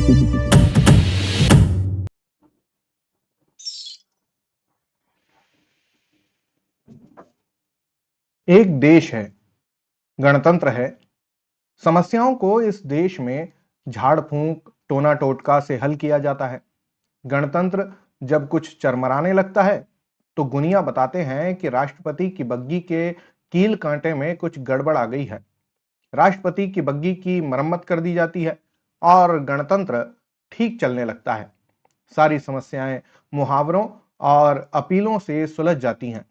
एक देश है, गणतंत्र है। समस्याओं को इस देश में झाड़ फूंक टोना टोटका से हल किया जाता है। गणतंत्र जब कुछ चरमराने लगता है तो गुनिया बताते हैं कि राष्ट्रपति की बग्गी के कील कांटे में कुछ गड़बड़ आ गई है। राष्ट्रपति की बग्गी की मरम्मत कर दी जाती है और गणतंत्र ठीक चलने लगता है। सारी समस्याएं मुहावरों और अपीलों से सुलझ जाती हैं।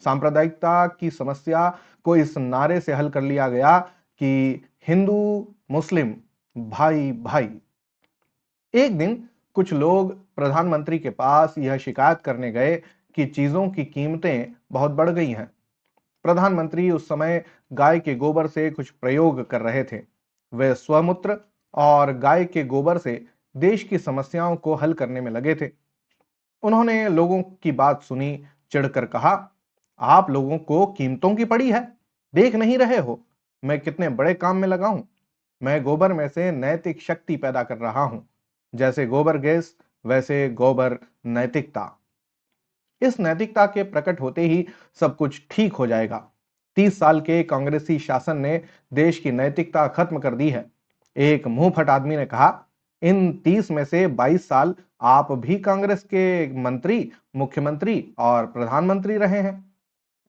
सांप्रदायिकता की समस्या को इस नारे से हल कर लिया गया कि हिंदू मुस्लिम भाई भाई। एक दिन कुछ लोग प्रधानमंत्री के पास यह शिकायत करने गए कि चीजों की कीमतें बहुत बढ़ गई हैं। प्रधानमंत्री उस समय गाय के गोबर से कुछ प्रयोग कर रहे थे। वे स्वमूत्र और गाय के गोबर से देश की समस्याओं को हल करने में लगे थे। उन्होंने लोगों की बात सुनी, चिढ़कर कहा, आप लोगों को कीमतों की पड़ी है, देख नहीं रहे हो मैं कितने बड़े काम में लगा हूं। मैं गोबर में से नैतिक शक्ति पैदा कर रहा हूं। जैसे गोबर गैस वैसे गोबर नैतिकता। इस नैतिकता के प्रकट होते ही सब कुछ ठीक हो जाएगा। 30 साल के कांग्रेसी शासन ने देश की नैतिकता खत्म कर दी है। एक मुंहफट आदमी ने कहा, इन 30 में से 22 साल आप भी कांग्रेस के मंत्री, मुख्यमंत्री और प्रधानमंत्री रहे हैं,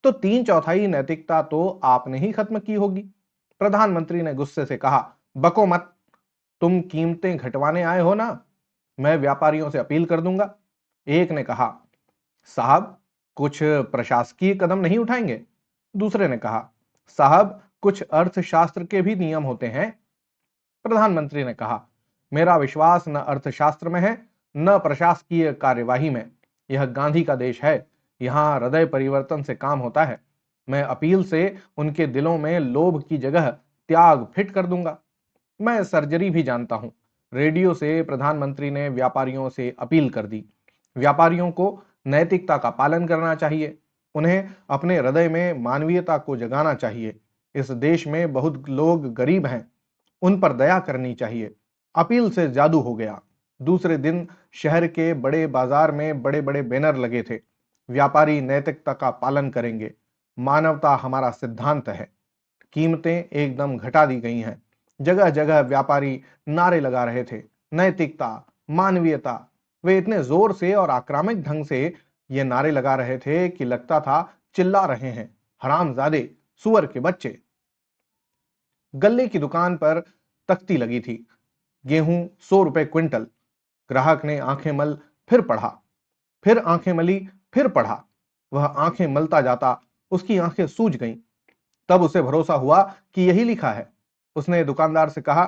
तो 3/4 नैतिकता तो आपने ही खत्म की होगी। प्रधानमंत्री ने गुस्से से कहा, बको मत, तुम कीमतें घटवाने आए हो ना, मैं व्यापारियों से अपील कर दूंगा। एक ने कहा, साहब कुछ प्रशासकीय कदम नहीं उठाएंगे। दूसरे ने कहा, साहब कुछ अर्थशास्त्र के भी नियम होते हैं। प्रधानमंत्री ने कहा, मेरा विश्वास न अर्थशास्त्र में है न प्रशासकीय कार्यवाही में। यह गांधी का देश है, यहां हृदय परिवर्तन से काम होता है। मैं अपील से उनके दिलों में लोभ की जगह त्याग फिट कर दूंगा। मैं सर्जरी भी जानता हूं। रेडियो से प्रधानमंत्री ने व्यापारियों से अपील कर दी। व्यापारियों को नैतिकता का पालन करना चाहिए। उन्हें अपने हृदय में मानवीयता को जगाना चाहिए। इस देश में बहुत लोग गरीब हैं, उन पर दया करनी चाहिए। अपील से जादू हो गया। दूसरे दिन शहर के बड़े बाजार में बड़े बड़े बैनर लगे थे, व्यापारी नैतिकता का पालन करेंगे, मानवता हमारा सिद्धांत है। कीमतें एकदम घटा दी गई हैं। जगह जगह व्यापारी नारे लगा रहे थे, नैतिकता, मानवीयता। वे इतने जोर से और आक्रामक ढंग से ये नारे लगा रहे थे कि लगता था चिल्ला रहे हैं, हरामजादे, सुअर के बच्चे। गल्ले की दुकान पर तख्ती लगी थी, गेहूं 100 रुपए क्विंटल। ग्राहक ने आंखें मल फिर पढ़ा, फिर आंखें मली, फिर पढ़ा। वह आंखें मलता जाता, उसकी आंखें सूज गईं। तब उसे भरोसा हुआ कि यही लिखा है। उसने दुकानदार से कहा,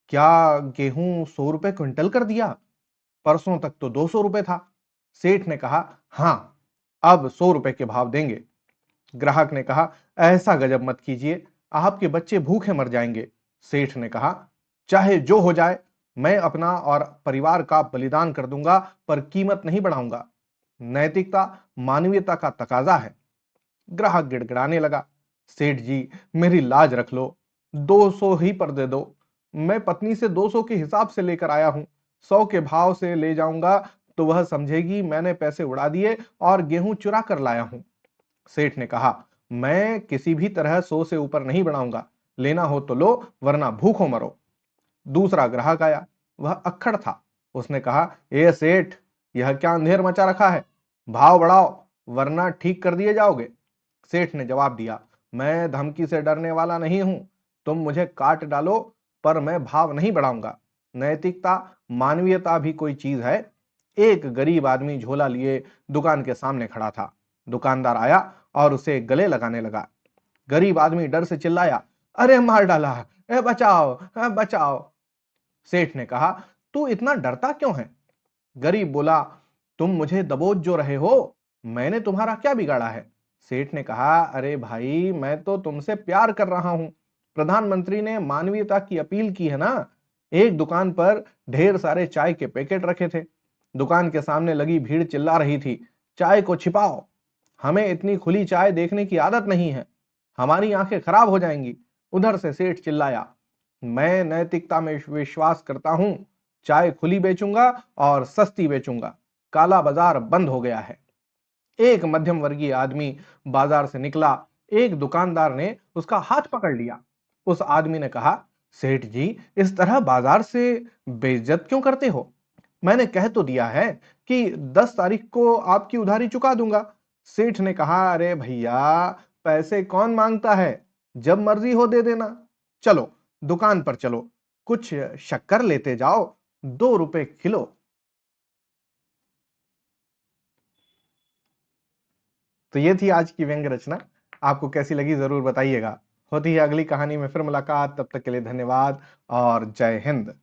क्या गेहूं 100 रुपए क्विंटल कर दिया? परसों तक तो 200 रुपए था। सेठ ने कहा, हां, अब 100 रुपए के भाव देंगे। ग्राहक ने कहा, ऐसा गजब मत कीजिए, आपके बच्चे भूखे मर जाएंगे। सेठ ने कहा, चाहे जो हो जाए, मैं अपना और परिवार का बलिदान कर दूंगा, पर कीमत नहीं बढ़ाऊंगा। नैतिकता मानवीयता का तकाजा है। ग्राहक गिड़गिड़ाने लगा, सेठ जी मेरी लाज रख लो, 200 ही पर दे दो। मैं पत्नी से 200 के हिसाब से लेकर आया हूं, 100 के भाव से ले जाऊंगा तो वह समझेगी मैंने पैसे उड़ा दिए और गेहूं चुरा कर लाया हूं। सेठ ने कहा, मैं किसी भी तरह 100 से ऊपर नहीं बढ़ाऊंगा, लेना हो तो लो वरना भूखों मरो। दूसरा ग्राहक आया, वह अक्खड़ था। उसने कहा, ए सेठ, यह क्या अंधेर मचा रखा है, भाव बढ़ाओ वरना ठीक कर दिए जाओगे। सेठ ने जवाब दिया, मैं धमकी से डरने वाला नहीं हूं, तुम मुझे काट डालो पर मैं भाव नहीं बढ़ाऊंगा। नैतिकता, मानवीयता भी कोई चीज है। एक गरीब आदमी झोला लिए दुकान के सामने खड़ा था। दुकानदार आया और उसे गले लगाने लगा। गरीब आदमी डर से चिल्लाया, अरे मार डाला, ए बचाओ, बचाओ। सेठ ने कहा, तू इतना डरता क्यों है? गरीब बोला, तुम मुझे दबोच जो रहे हो, मैंने तुम्हारा क्या बिगाड़ा है? सेठ ने कहा, अरे भाई मैं तो तुमसे प्यार कर रहा हूं। प्रधानमंत्री ने मानवीयता की अपील की है ना। एक दुकान पर ढेर सारे चाय के पैकेट रखे थे। दुकान के सामने लगी भीड़ चिल्ला रही थी, चाय को छिपाओ, हमें इतनी खुली चाय देखने की आदत नहीं है, हमारी आंखें खराब हो जाएंगी। उधर से सेठ चिल्लाया, मैं नैतिकता में विश्वास करता हूं, चाय खुली बेचूंगा और सस्ती बेचूंगा। काला बाजार बंद हो गया है। एक मध्यम वर्गीय आदमी बाजार से निकला। एक दुकानदार ने उसका हाथ पकड़ लिया। उस आदमी ने कहा, सेठ जी, इस तरह बाजार से बेइज्जत क्यों करते हो? मैंने कह तो दिया है कि 10 तारीख को आपकी उधारी चुका दूंगा। सेठ ने कहा, अरे भैया, पैसे कौन मांगता है? जब मर्जी हो दे देना। चलो, दुकान पर चलो, कुछ शक्कर लेते जाओ, 2 रुपए किलो। तो ये थी आज की व्यंग्य रचना। आपको कैसी लगी जरूर बताइएगा। होती है अगली कहानी में फिर मुलाकात। तब तक के लिए धन्यवाद और जय हिंद।